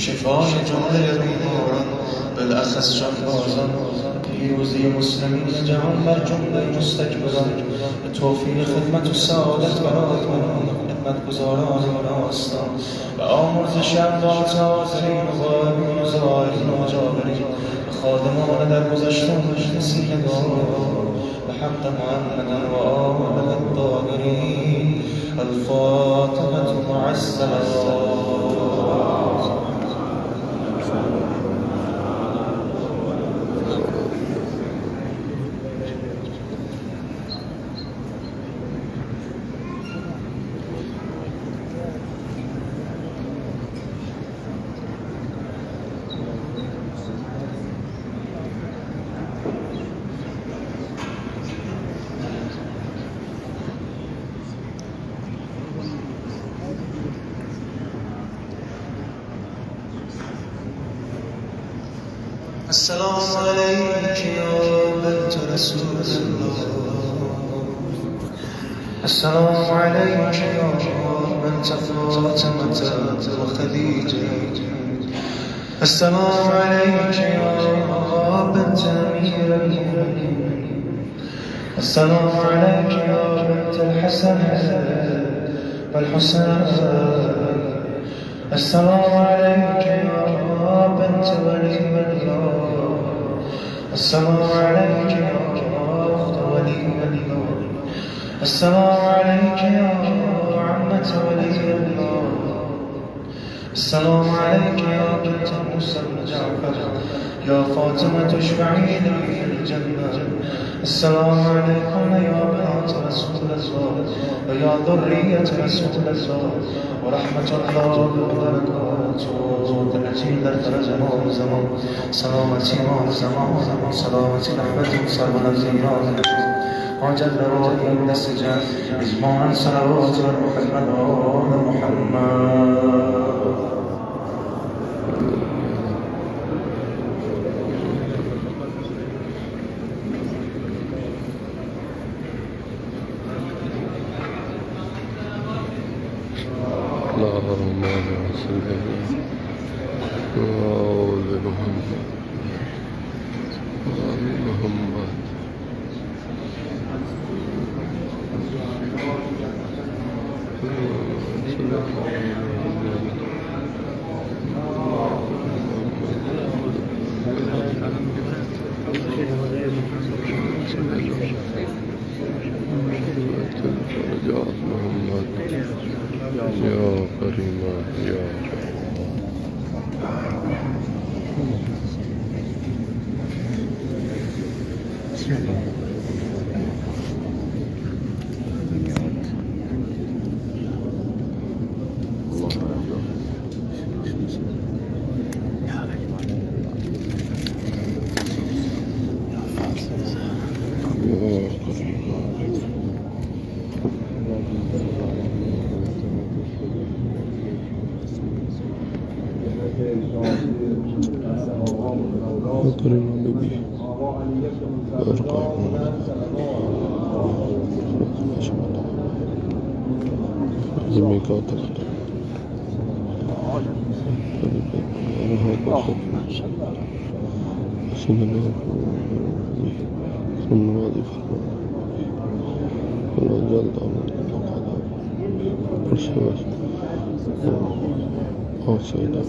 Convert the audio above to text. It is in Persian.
شفای جمله بیماران بالاخص جانبازان، پیروزی مسلمین جهان بر جمله مستکبران، توفیق خدمت و سعادت برای خدمتگزاران راستان و آمرزش اموات حاضرین و غایبین و زائرین و مجاورین و خادمان در گذشتن نشینگان و حق محمد و آل الطاهرین. الفاتحة مع السلام. السلام عليك يا بنت رسول الله. السلام عليك يا بنت فاطمة وخديجة. السلام عليك يا بنت أمير المؤمنين. السلام عليك يا بنت الحسن والحسين. السلام عليك يا بنت ولي الله. السلام عليك يا أخت ولي الله. السلام عليك يا عمة ولي الله. السلام عليك يا بنت موسى بن جعفر. يا فاطمة اشفعيني في الجنة. السلام عليكم يا بنات رسول الله ويا ذرية رسول الله ورحمة الله وبركاته. التي درجة زمان سلامتي ما زمان سلامتي رحمتي سرمنزل وجل رأي من السجن إجماعا صلوات محمد وآل محمد. اللهم صل على محمد وآل محمد. يا كريم يا وقرنا به وأرقانا زميقات ثم وظيفة والجلد والشواذ سيدنا